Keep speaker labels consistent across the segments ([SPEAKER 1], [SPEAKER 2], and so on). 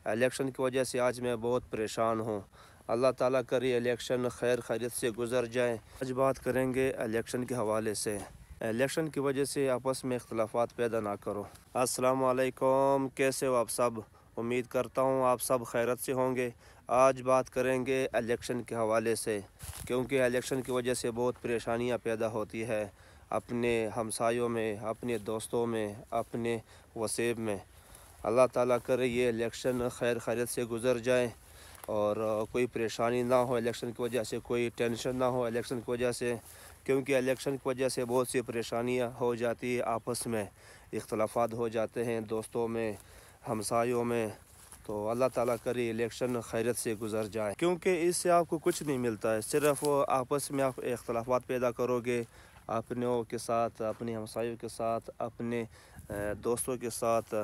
[SPEAKER 1] Election کی وجہ سے آج میں بہت پریشان ہوں۔ اللہ تعالیٰ کرے الیکشن خیر خیریت سے گزر جائیں۔ آج بات کریں گے الیکشن کے حوالے سے۔ الیکشن کی وجہ سے آپس میں اختلافات پیدا نہ کرو۔ السلام علیکم، کیسے ہو آپ سب؟ امید کرتا ہوں آپ سب خیرت سے ہوں گے۔ آج بات کریں گے الیکشن کے حوالے سے، کیونکہ الیکشن کی وجہ سے بہت پریشانیاں پیدا ہوتی ہے اپنے ہمسایوں میں، اپنے دوستوں میں، اپنے وسیب میں۔ اللہ تعالیٰ کرے یہ الیکشن خیر خیریت سے گزر جائیں اور کوئی پریشانی نہ ہو الیکشن کی وجہ سے، کوئی ٹینشن نہ ہو الیکشن کی وجہ سے، کیونکہ الیکشن کی وجہ سے بہت سی پریشانیاں ہو جاتی ہیں، آپس میں اختلافات ہو جاتے ہیں، دوستوں میں، ہمسایوں میں۔ تو اللہ تعالیٰ کرے الیکشن خیریت سے گزر جائے، کیونکہ اس سے آپ کو کچھ نہیں ملتا ہے، صرف آپس میں آپ اختلافات پیدا کرو گے اپنوں کے ساتھ، اپنے ہمسایوں کے ساتھ، اپنے دوستوں کے ساتھ۔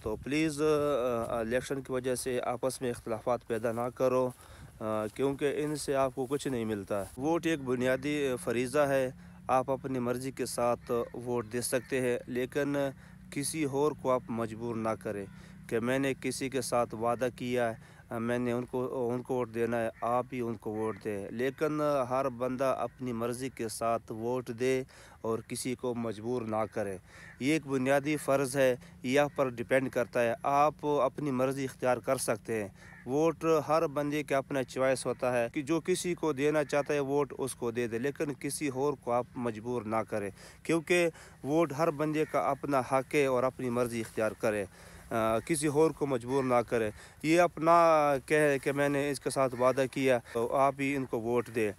[SPEAKER 1] تو پلیز الیکشن کی وجہ سے آپس میں اختلافات پیدا نہ کرو، کیونکہ ان سے آپ کو کچھ نہیں ملتا۔ ووٹ ایک بنیادی فریضہ ہے، آپ اپنی مرضی کے ساتھ ووٹ دے سکتے ہیں، لیکن کسی اور کو آپ مجبور نہ کریں کہ میں نے کسی کے ساتھ وعدہ کیا ہے میں نے ان کو ووٹ دینا ہے، آپ ہی ان کو ووٹ دیں۔ لیکن ہر بندہ اپنی مرضی کے ساتھ ووٹ دے اور کسی کو مجبور نہ کرے، یہ ایک بنیادی فرض ہے، یہ پر ڈیپینڈ کرتا ہے۔ آپ اپنی مرضی اختیار کر سکتے ہیں، ووٹ ہر بندے کا اپنا چوائس ہوتا ہے کہ جو کسی کو دینا چاہتا ہے ووٹ اس کو دے دے، لیکن کسی اور کو آپ مجبور نہ کریں، کیونکہ ووٹ ہر بندے کا اپنا حق ہے اور اپنی مرضی اختیار کرے، کسی اور کو مجبور نہ کرے۔ یہ اپنا کہے کہ میں نے اس کے ساتھ وعدہ کیا تو آپ ہی ان کو ووٹ دے۔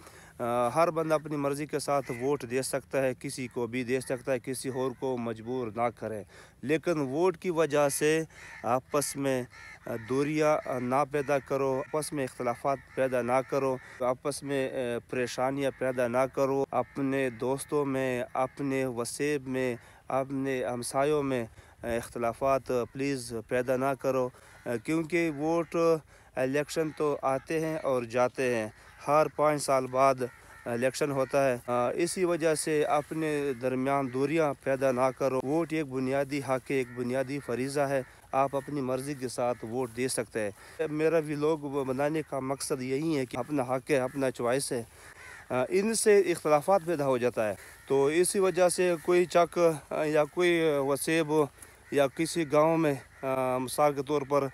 [SPEAKER 1] ہر بندہ اپنی مرضی کے ساتھ ووٹ دے سکتا ہے، کسی کو بھی دے سکتا ہے، کسی اور کو مجبور نہ کرے، لیکن ووٹ کی وجہ سے آپس میں دوریاں نہ پیدا کرو، آپس میں اختلافات پیدا نہ کرو، آپس میں پریشانیاں پیدا نہ کرو، اپنے دوستوں میں، اپنے وسیب میں، اپنے ہمسایوں میں اختلافات پلیز پیدا نہ کرو، کیونکہ ووٹ الیکشن تو آتے ہیں اور جاتے ہیں، ہر 5 سال بعد الیکشن ہوتا ہے، اسی وجہ سے اپنے درمیان دوریاں پیدا نہ کرو۔ ووٹ ایک بنیادی حق ہے، ایک بنیادی فریضہ ہے، آپ اپنی مرضی کے ساتھ ووٹ دے سکتے ہیں۔ میرا ولاگ بنانے کا مقصد یہی ہے کہ اپنا حق ہے، اپنا چوائس ہے، ان سے اختلافات پیدا ہو جاتا ہے، تو اسی وجہ سے کوئی چک یا کوئی وسیب یا کسی گاؤں میں مثال کے طور پر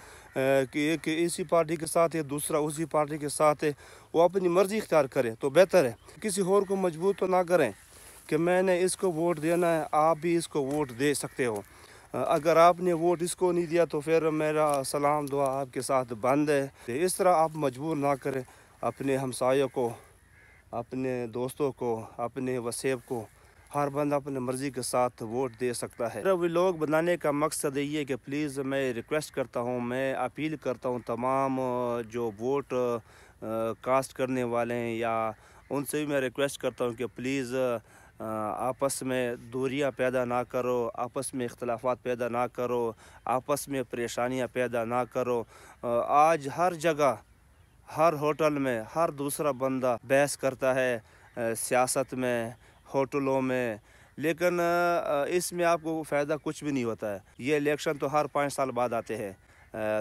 [SPEAKER 1] کہ ایک اسی پارٹی کے ساتھ ہے، دوسرا اسی پارٹی کے ساتھ ہے، وہ اپنی مرضی اختیار کرے تو بہتر ہے، کسی اور کو مجبور تو نہ کریں کہ میں نے اس کو ووٹ دینا ہے، آپ بھی اس کو ووٹ دے سکتے ہو۔ اگر آپ نے ووٹ اس کو نہیں دیا تو پھر میرا سلام دعا آپ کے ساتھ بند ہے۔ اس طرح آپ مجبور نہ کریں اپنے ہمسایوں کو، اپنے دوستوں کو، اپنے وسیب کو، ہر بندہ اپنی مرضی کے ساتھ ووٹ دے سکتا ہے۔ میرا ولاگ بنانے کا مقصد یہ ہے کہ پلیز میں ریکویسٹ کرتا ہوں، میں اپیل کرتا ہوں تمام جو ووٹ کاسٹ کرنے والے ہیں، یا ان سے بھی میں ریکویسٹ کرتا ہوں کہ پلیز آپس میں دوریاں پیدا نہ کرو، آپس میں اختلافات پیدا نہ کرو، آپس میں پریشانیاں پیدا نہ کرو۔ آج ہر جگہ، ہر ہوٹل میں ہر دوسرا بندہ بحث کرتا ہے، سیاست میں، ہوٹلوں میں، لیکن اس میں آپ کو فائدہ کچھ بھی نہیں ہوتا ہے۔ یہ الیکشن تو ہر 5 سال بعد آتے ہیں،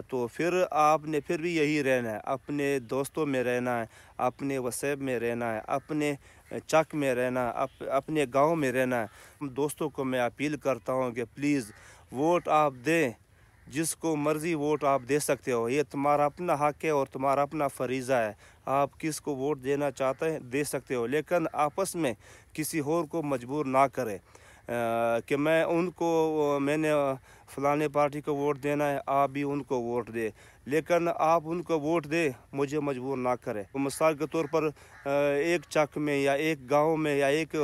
[SPEAKER 1] تو پھر آپ نے پھر بھی یہی رہنا ہے، اپنے دوستوں میں رہنا ہے، اپنے وسیب میں رہنا ہے، اپنے چک میں رہنا ہے، اپنے گاؤں میں رہنا ہے۔ دوستوں کو میں اپیل کرتا ہوں کہ پلیز ووٹ آپ دیں، جس کو مرضی ووٹ آپ دے سکتے ہو، یہ تمہارا اپنا حق ہے اور تمہارا اپنا فریضہ ہے، آپ کس کو ووٹ دینا چاہتے ہیں دے سکتے ہو، لیکن آپس میں کسی اور کو مجبور نہ کرے کہ میں نے فلانے پارٹی کو ووٹ دینا ہے، آپ بھی ان کو ووٹ دے، لیکن آپ ان کو ووٹ دے، مجھے مجبور نہ کرے۔ مثال کے طور پر ایک چک میں یا ایک گاؤں میں یا ایک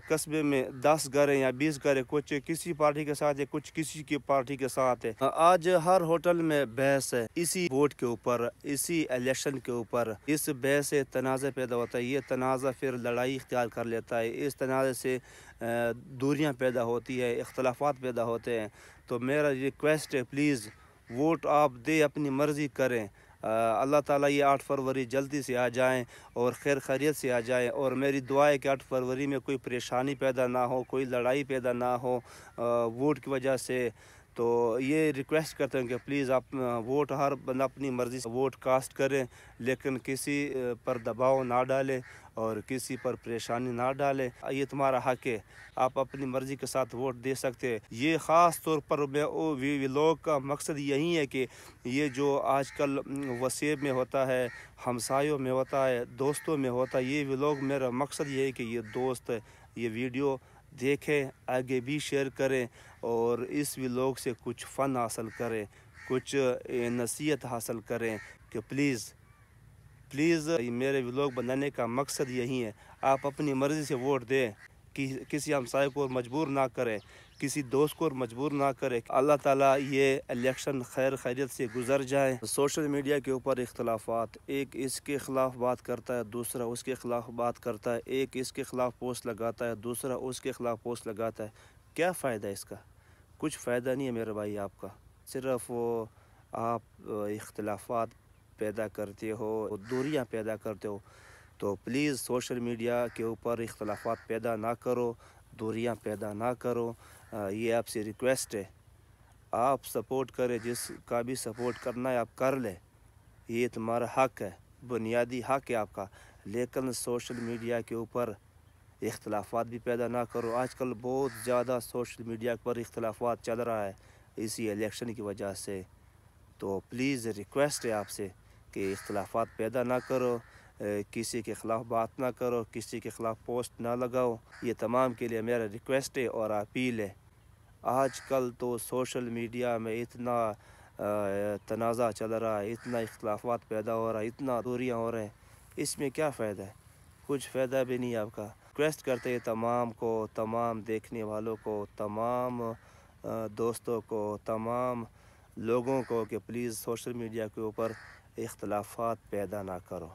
[SPEAKER 1] قصبے میں 10 گھر ہیں یا 20 گھر ہیں، کچھ کسی پارٹی کے ساتھ ہے، کچھ کسی کی پارٹی کے ساتھ ہے۔ آج ہر ہوٹل میں بحث ہے اسی ووٹ کے اوپر، اسی الیکشن کے اوپر، اس بحث سے تنازع پیدا ہوتا ہے، یہ تنازع پھر لڑائی اختیار کر لیتا ہے، اس تنازع سے دوریاں پیدا ہوتی ہے، اختلافات پیدا ہوتے ہیں۔ تو میرا ریکویسٹ ہے پلیز ووٹ آپ دے، اپنی مرضی کریں۔ اللہ تعالیٰ یہ 8 فروری جلدی سے آ جائیں اور خیر خیریت سے آ جائیں، اور میری دعا ہے کہ 8 فروری میں کوئی پریشانی پیدا نہ ہو، کوئی لڑائی پیدا نہ ہو ووٹ کی وجہ سے۔ تو یہ ریکویسٹ کرتے ہیں کہ پلیز آپ ووٹ ہر بندہ اپنی مرضی سے ووٹ کاسٹ کریں، لیکن کسی پر دباؤ نہ ڈالے اور کسی پر پریشانی نہ ڈالے۔ یہ تمہارا حق ہے، آپ اپنی مرضی کے ساتھ ووٹ دے سکتے ہیں۔ یہ خاص طور پر ویلوگ کا مقصد یہی ہے کہ یہ جو آج کل وسیب میں ہوتا ہے، ہمسایوں میں ہوتا ہے، دوستوں میں ہوتا ہے، یہ ویلوگ میرا مقصد یہ ہے کہ یہ دوست یہ ویڈیو دیکھیں، آگے بھی شیئر کریں اور اس ویلوگ سے کچھ فن حاصل کریں، کچھ نصیحت حاصل کریں کہ پلیز میرے ویلوگ بنانے کا مقصد یہی ہے۔ آپ اپنی مرضی سے ووٹ دیں، کسی ہمسائے کو مجبور نہ کریں، کسی دوست کو مجبور نہ کرے۔ اللہ تعالیٰ یہ الیکشن خیر خیریت سے گزر جائے۔ سوشل میڈیا کے اوپر اختلافات، ایک اس کے خلاف بات کرتا ہے، دوسرا اس کے خلاف بات کرتا ہے، ایک اس کے خلاف پوسٹ لگاتا ہے، دوسرا اس کے خلاف پوسٹ لگاتا ہے۔ کیا فائدہ ہے اس کا؟ کچھ فائدہ نہیں ہے میرے بھائی آپ کا، صرف آپ اختلافات پیدا کرتے ہو، دوریاں پیدا کرتے ہو۔ تو پلیز سوشل میڈیا کے اوپر اختلافات پیدا نہ کرو، دوریاں پیدا نہ کرو، یہ آپ سے ریکویسٹ ہے۔ آپ سپورٹ کریں، جس کا بھی سپورٹ کرنا ہے آپ کر لیں، یہ تمہارا حق ہے، بنیادی حق ہے آپ کا، لیکن سوشل میڈیا کے اوپر اختلافات بھی پیدا نہ کرو۔ آج کل بہت زیادہ سوشل میڈیا پر اختلافات چل رہا ہے اسی الیکشن کی وجہ سے۔ تو پلیز ریکویسٹ ہے آپ سے کہ اختلافات پیدا نہ کرو، کسی کے خلاف بات نہ کرو، کسی کے خلاف پوسٹ نہ لگاؤ۔ یہ تمام کے لیے میرا ریکویسٹ ہے اور اپیل ہے۔ آج کل تو سوشل میڈیا میں اتنا تنازع چل رہا ہے، اتنا اختلافات پیدا ہو رہا ہے، اتنا دوریاں ہو رہے ہیں، اس میں کیا فائدہ ہے؟ کچھ فائدہ بھی نہیں ہے آپ کا۔ ریکویسٹ کرتے ہیں تمام کو، تمام دیکھنے والوں کو، تمام دوستوں کو، تمام لوگوں کو کہ پلیز سوشل میڈیا کے اوپر اختلافات پیدا نہ کرو۔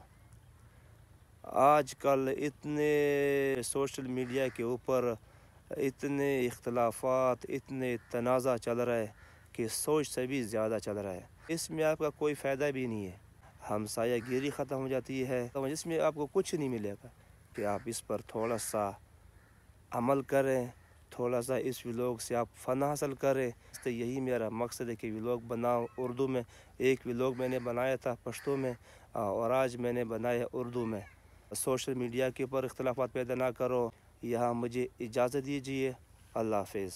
[SPEAKER 1] آج کل اتنے سوشل میڈیا کے اوپر اتنے اختلافات، اتنے تنازع چل رہا ہے کہ سوچ سے بھی زیادہ چل رہا ہے۔ اس میں آپ کا کوئی فائدہ بھی نہیں ہے، ہمسایہ گیری ختم ہو جاتی ہے، اس میں آپ کو کچھ نہیں ملے گا کہ آپ اس پر تھوڑا سا عمل کریں، تھوڑا سا اس ویلوگ سے آپ فن حاصل کریں۔ تو یہی میرا مقصد ہے کہ ویلوگ بناؤ اردو میں۔ ایک ویلوگ میں نے بنایا تھا پشتو میں اور آج میں نے بنایا اردو میں۔ سوشل میڈیا کے اوپر اختلافات پیدا نہ کرو۔ یہاں مجھے اجازت دیجیے، اللہ حافظ۔